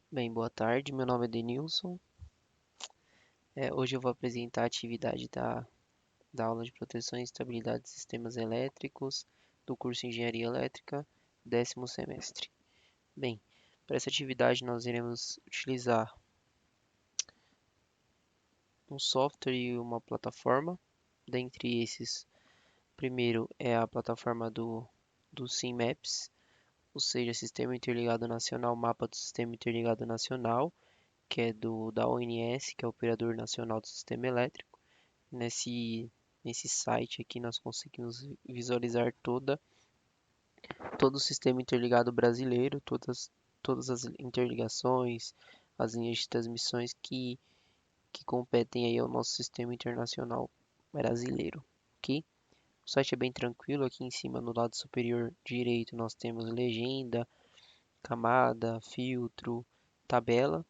Bem, boa tarde. Meu nome é Denilson. Hoje eu vou apresentar a atividade da aula de proteção e estabilidade de sistemas elétricos do curso de Engenharia Elétrica, 10º semestre. Bem, para essa atividade nós iremos utilizar um software e uma plataforma. Dentre esses, primeiro é a plataforma do SIMAPS, ou seja, Sistema Interligado Nacional, Mapa do Sistema Interligado Nacional, que é da ONS, que é o Operador Nacional do Sistema Elétrico. Nesse site aqui nós conseguimos visualizar todo o sistema interligado brasileiro, todas as interligações, as linhas de transmissões que competem aí ao nosso sistema internacional brasileiro, ok? O site é bem tranquilo, aqui em cima no lado superior direito nós temos legenda, camada, filtro, tabela.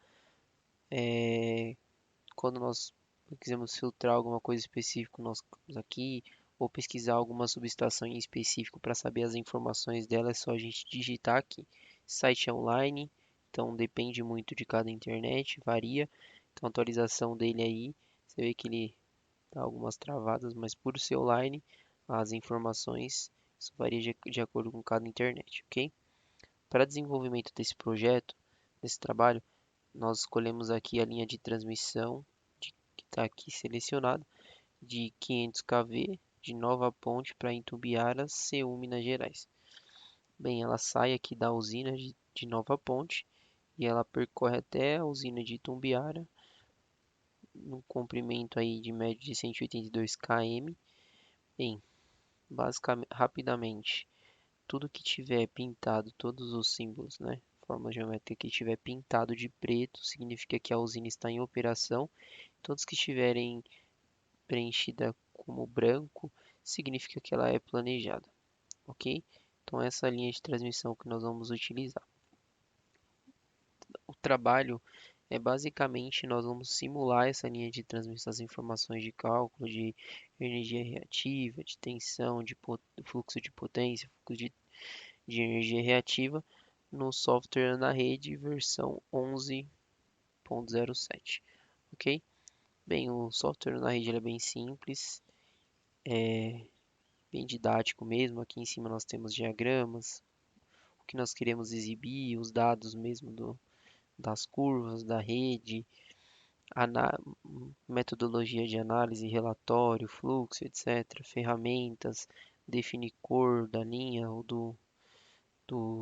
Quando nós quisermos filtrar alguma coisa específica, nós clicamos aqui, ou pesquisar alguma subestação em específico para saber as informações dela, é só a gente digitar aqui. Site é online, então depende muito de cada internet, varia. Então a atualização dele aí, você vê que ele dá algumas travadas, mas por ser online, as informações isso varia de acordo com cada internet, ok? Para desenvolvimento desse projeto, desse trabalho, nós escolhemos aqui a linha de transmissão que está aqui selecionada de 500 kV de Nova Ponte para Itumbiara, CU, Minas Gerais. Bem, ela sai aqui da usina de Nova Ponte e ela percorre até a usina de Itumbiara, num comprimento aí de média de 182 km. Bem, basicamente, rapidamente, tudo que tiver pintado, todos os símbolos, né? Forma geométrica que tiver pintado de preto, significa que a usina está em operação. Todos que estiverem preenchida como branco, significa que ela é planejada, ok? Então essa é a linha de transmissão que nós vamos utilizar. O trabalho é basicamente nós vamos simular essa linha de transmissão das informações de cálculo de energia reativa, de tensão, de fluxo de potência, fluxo de energia reativa no software na rede versão 11.07, ok? Bem, o software na rede é bem simples, bem didático mesmo. Aqui em cima nós temos diagramas, o que nós queremos exibir, os dados mesmo das curvas, da rede, ana- metodologia de análise, relatório, fluxo, etc., ferramentas, definir cor da linha ou do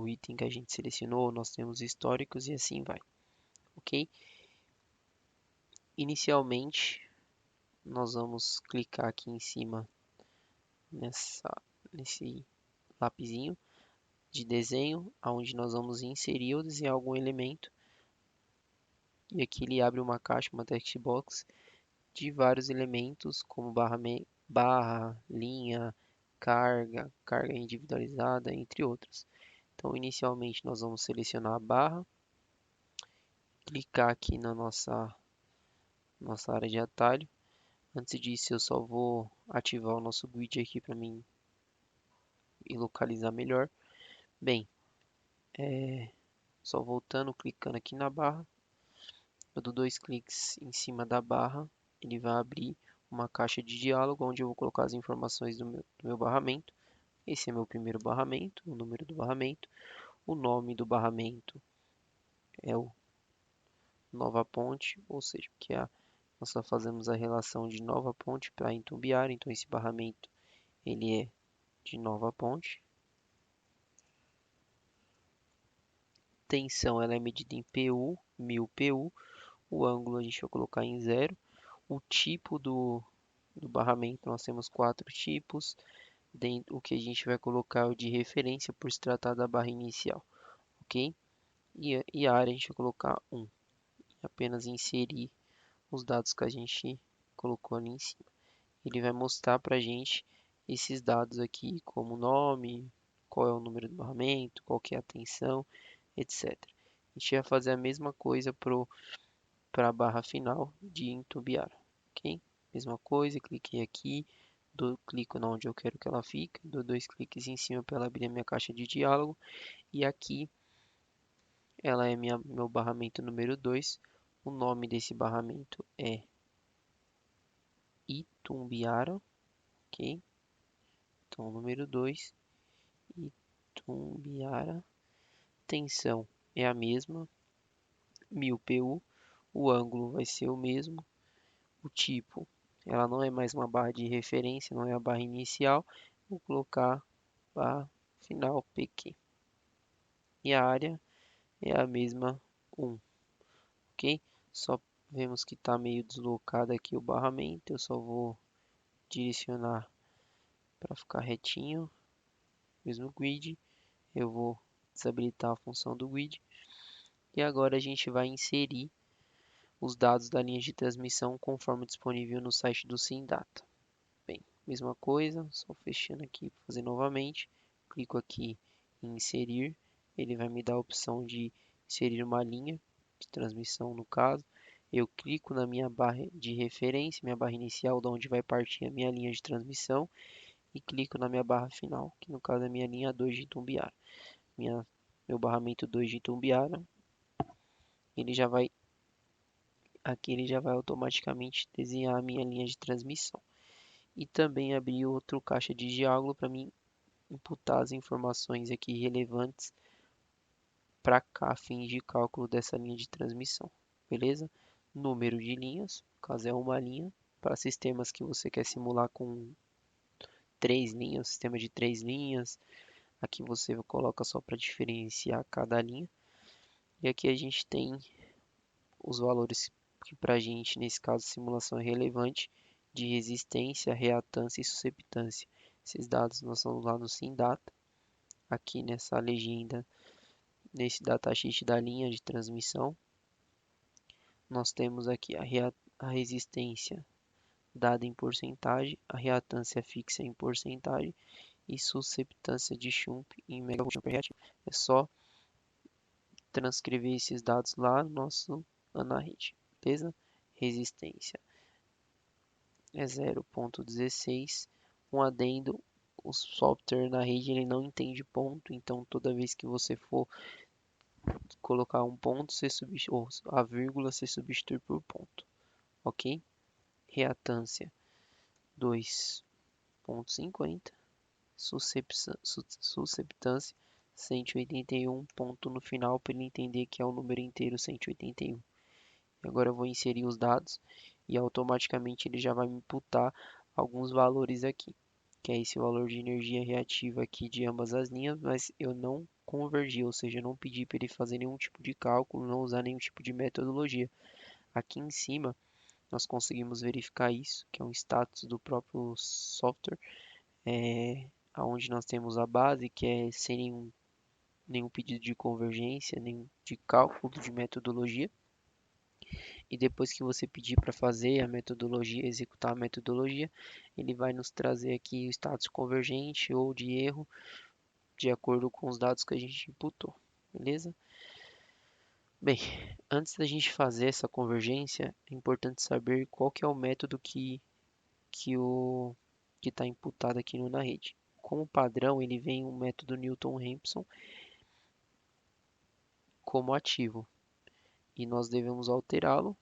item que a gente selecionou, nós temos históricos e assim vai, ok? Inicialmente, nós vamos clicar aqui em cima nesse lapisinho de desenho, onde nós vamos inserir ou desenhar algum elemento. E aqui ele abre uma caixa, uma text box, de vários elementos, como barra, linha, carga individualizada, entre outros. Então, inicialmente, nós vamos selecionar a barra, clicar aqui na nossa área de atalho. Antes disso, eu só vou ativar o nosso grid aqui para mim e localizar melhor. Bem, só voltando, clicando aqui na barra, eu dou dois cliques em cima da barra, ele vai abrir uma caixa de diálogo onde eu vou colocar as informações do meu barramento. Esse é meu primeiro barramento, o número do barramento. O nome do barramento é o Nova Ponte, ou seja, nós só fazemos a relação de Nova Ponte para Itumbiara, então esse barramento ele é de Nova Ponte. Tensão ela é medida em PU, 1000 PU. O ângulo a gente vai colocar em zero. O tipo do barramento, nós temos quatro tipos. O que a gente vai colocar é o de referência por se tratar da barra inicial, ok? E a área a gente vai colocar 1. Apenas inserir os dados que a gente colocou ali em cima. Ele vai mostrar para a gente esses dados aqui, como o nome, qual é o número do barramento, qual que é a tensão, etc. A gente vai fazer a mesma coisa para a barra final de entubiar, ok? Mesma coisa, cliquei aqui, clico onde eu quero que ela fique, dou dois cliques em cima para ela abrir a minha caixa de diálogo e aqui ela é meu barramento número 2. O nome desse barramento é Itumbiara, ok? Então, número 2, Itumbiara. Tensão é a mesma, 1000 PU. O ângulo vai ser o mesmo. O tipo, ela não é mais uma barra de referência, não é a barra inicial. Vou colocar barra final PQ. E a área é a mesma 1, ok? Só vemos que está meio deslocado aqui o barramento. Eu só vou direcionar para ficar retinho. Mesmo grid. Eu vou desabilitar a função do grid. E agora a gente vai inserir os dados da linha de transmissão conforme disponível no site do SimData. Bem, mesma coisa, só fechando aqui para fazer novamente. Clico aqui em inserir, ele vai me dar a opção de inserir uma linha de transmissão no caso. Eu clico na minha barra de referência, minha barra inicial, de onde vai partir a minha linha de transmissão, e clico na minha barra final, que no caso é a minha linha 2 de Itumbiara. Meu barramento 2 de Itumbiara, ele já vai aqui ele já vai automaticamente desenhar a minha linha de transmissão. E também abrir outro caixa de diálogo para mim imputar as informações aqui relevantes para cá, fins de cálculo dessa linha de transmissão, beleza? Número de linhas, no caso é uma linha, para sistemas que você quer simular com 3 linhas, sistema de 3 linhas, aqui você coloca só para diferenciar cada linha. E aqui a gente tem os valores que para a gente, nesse caso, simulação é relevante, de resistência, reatância e susceptância. Esses dados nós vamos lá no SimData, aqui nessa legenda, nesse datasheet da linha de transmissão. Nós temos aqui a resistência dada em porcentagem, a reatância fixa em porcentagem e susceptância de Shump em megavolt/reativo. É só transcrever esses dados lá no nosso AnaRede, beleza? Resistência é 0.16. Um adendo, o software na rede ele não entende ponto, então toda vez que você for colocar um ponto, ou a vírgula você substitui por ponto, ok? Reatância 2.50, susceptância 181, ponto no final para ele entender que é o número inteiro 181. Agora eu vou inserir os dados e automaticamente ele já vai me imputar alguns valores aqui, que é esse valor de energia reativa aqui de ambas as linhas, mas eu não convergi, ou seja, eu não pedi para ele fazer nenhum tipo de cálculo, não usar nenhum tipo de metodologia. Aqui em cima nós conseguimos verificar isso, que é um status do próprio software, onde nós temos a base, que é sem nenhum pedido de convergência, nem de cálculo de metodologia. E depois que você pedir para fazer a metodologia, executar a metodologia, ele vai nos trazer aqui o status convergente ou de erro, de acordo com os dados que a gente imputou, beleza? Bem, antes da gente fazer essa convergência, é importante saber qual que é o método que está imputado aqui na rede. Como padrão, ele vem um método Newton-Raphson como ativo, e nós devemos alterá-lo,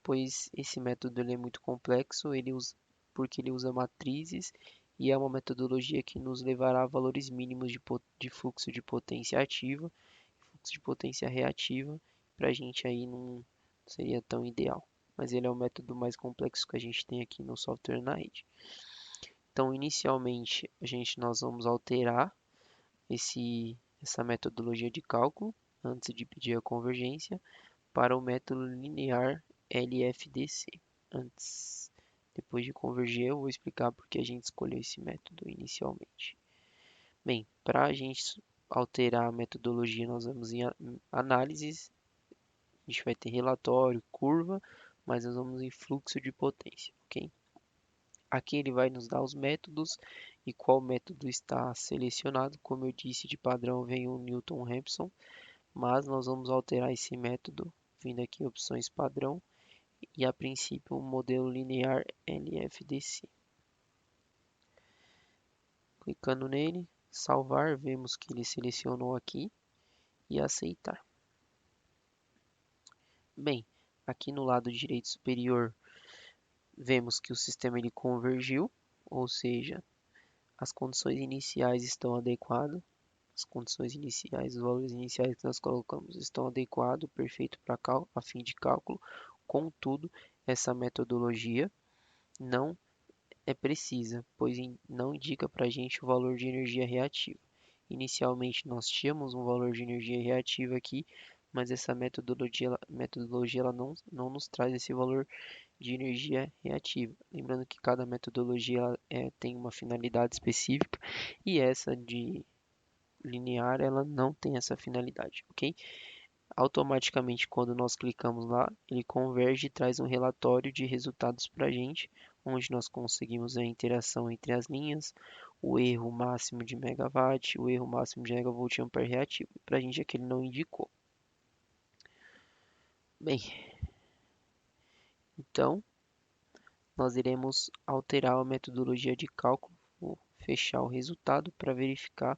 pois esse método ele é muito complexo, porque ele usa matrizes e é uma metodologia que nos levará a valores mínimos de fluxo de potência ativa, fluxo de potência reativa, para a gente aí não seria tão ideal. Mas ele é o método mais complexo que a gente tem aqui no software na rede. Então, inicialmente, nós vamos alterar essa metodologia de cálculo, antes de pedir a convergência, para o método linear LFDC. Depois de converger, eu vou explicar porque a gente escolheu esse método inicialmente. Bem, para a gente alterar a metodologia, nós vamos em análises, a gente vai ter relatório, curva, mas nós vamos em fluxo de potência, ok? Aqui ele vai nos dar os métodos e qual método está selecionado. Como eu disse, de padrão vem o Newton-Raphson, mas nós vamos alterar esse método, vindo aqui em opções padrão, e a princípio o modelo linear LFDC. Clicando nele, salvar, vemos que ele selecionou aqui e aceitar. Bem, aqui no lado direito superior, vemos que o sistema ele convergiu, ou seja, as condições iniciais estão adequadas. As condições iniciais, os valores iniciais que nós colocamos estão adequados, perfeito para a fim de cálculo. Contudo, essa metodologia não é precisa, pois não indica para a gente o valor de energia reativa. Inicialmente, nós tínhamos um valor de energia reativa aqui, mas essa metodologia ela não nos traz esse valor de energia reativa. Lembrando que cada metodologia tem uma finalidade específica e essa de linear ela não tem essa finalidade, ok? Automaticamente, quando nós clicamos lá, ele converge e traz um relatório de resultados para a gente, onde nós conseguimos a interação entre as linhas, o erro máximo de megawatt, o erro máximo de megavolt ampere reativo. Para a gente é que ele não indicou. Bem, então nós iremos alterar a metodologia de cálculo, vou fechar o resultado para verificar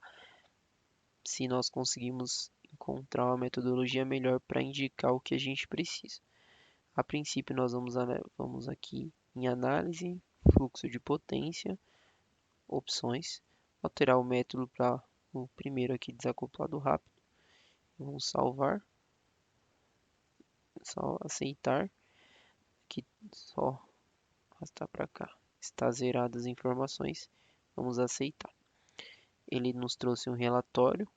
se nós conseguimos encontrar uma metodologia melhor para indicar o que a gente precisa. A princípio, nós vamos aqui em análise, fluxo de potência, opções, alterar o método para o primeiro aqui desacoplado rápido. Vamos salvar, só aceitar, aqui só arrastar para cá. Está zerado as informações, vamos aceitar. Ele nos trouxe um relatório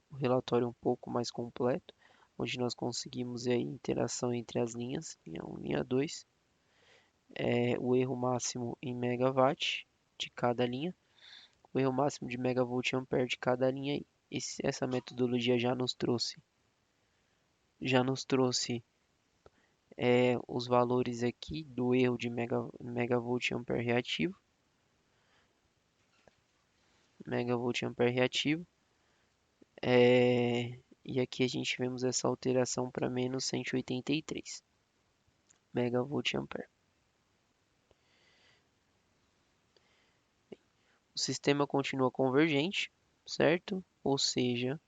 um pouco mais completo, onde nós conseguimos a interação entre as linhas, linha 1 e linha 2, o erro máximo em megawatt de cada linha, o erro máximo de megavolt ampere de cada linha. Essa metodologia já nos trouxe os valores aqui do erro de megavolt ampere reativo, e aqui a gente vemos essa alteração para menos 183 megavolt ampere. O sistema continua convergente, certo? Ou seja,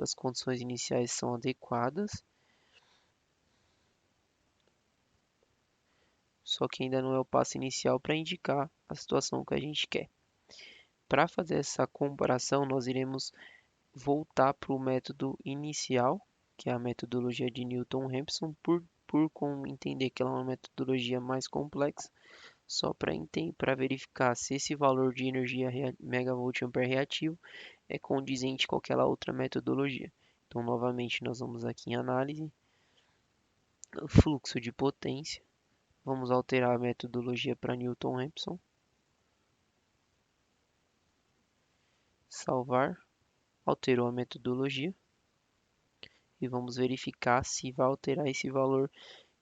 as condições iniciais são adequadas, só que ainda não é o passo inicial para indicar a situação que a gente quer. Para fazer essa comparação, nós iremos voltar para o método inicial, que é a metodologia de Newton-Raphson, por entender que ela é uma metodologia mais complexa, só para verificar se esse valor de energia megavolt ampere reativo é condizente com aquela outra metodologia. Então, novamente, nós vamos aqui em análise, fluxo de potência, vamos alterar a metodologia para Newton-Raphson, salvar, alterou a metodologia e vamos verificar se vai alterar esse valor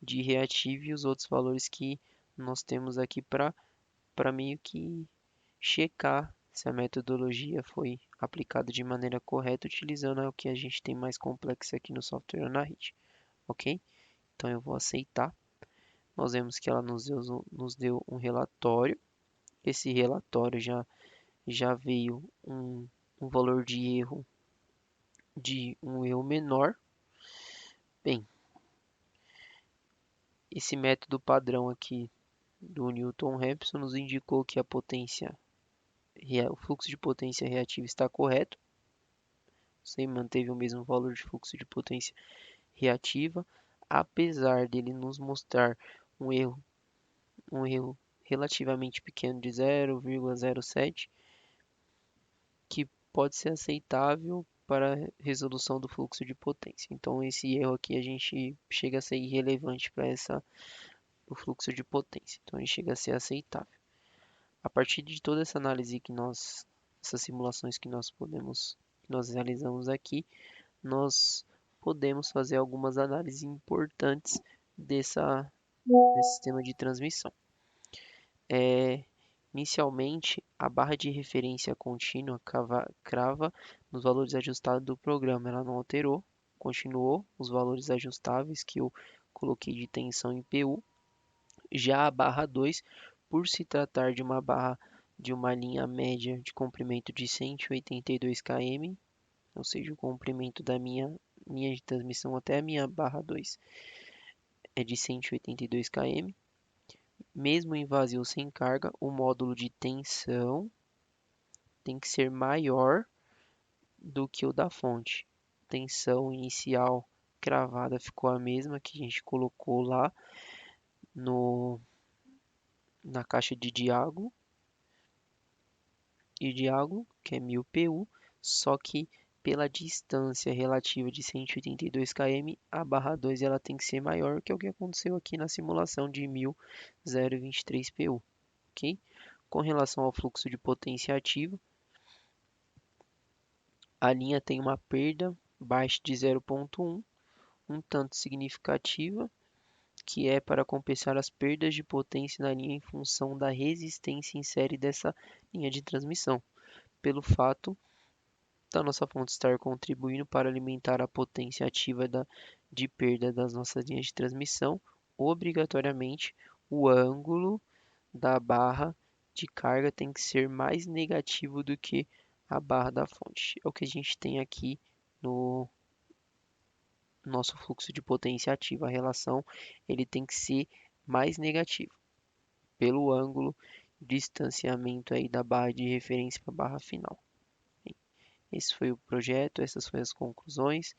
de reativo e os outros valores que nós temos aqui para meio que checar se a metodologia foi aplicada de maneira correta utilizando o que a gente tem mais complexo aqui no software Anarit, ok? Então eu vou aceitar. Nós vemos que ela nos deu um relatório. Esse relatório já veio um valor de um erro menor. Bem, esse método padrão aqui do Newton-Raphson nos indicou que o fluxo de potência reativa está correto. Você manteve o mesmo valor de fluxo de potência reativa, apesar dele nos mostrar um erro relativamente pequeno de 0,07, que pode ser aceitável para a resolução do fluxo de potência. Então esse erro aqui a gente chega a ser irrelevante para o fluxo de potência. Então ele chega a ser aceitável. A partir de toda essa análise essas simulações que nós realizamos aqui, nós podemos fazer algumas análises importantes desse sistema de transmissão. Inicialmente, a barra de referência contínua crava nos valores ajustados do programa. Ela não alterou, continuou os valores ajustáveis que eu coloquei de tensão em PU. Já a barra 2, por se tratar de uma barra de uma linha média de comprimento de 182 km, ou seja, o comprimento linha de transmissão até a minha barra 2 é de 182 km. Mesmo em vazio sem carga, o módulo de tensão tem que ser maior do que o da fonte. Tensão inicial cravada ficou a mesma que a gente colocou lá no, na caixa de diálogo, que é 1000 PU, só que pela distância relativa de 182 km, a barra 2 ela tem que ser maior, que é o que aconteceu aqui na simulação de 1023 PU, ok? Com relação ao fluxo de potência ativa, a linha tem uma perda baixa de 0,1, um tanto significativa, que é para compensar as perdas de potência na linha em função da resistência em série dessa linha de transmissão, pelo fato da nossa fonte estar contribuindo para alimentar a potência ativa de perda das nossas linhas de transmissão, obrigatoriamente o ângulo da barra de carga tem que ser mais negativo do que a barra da fonte. É o que a gente tem aqui no nosso fluxo de potência ativa. A relação ele tem que ser mais negativo pelo ângulo de distanciamento aí da barra de referência para a barra final. Esse foi o projeto, essas foram as conclusões.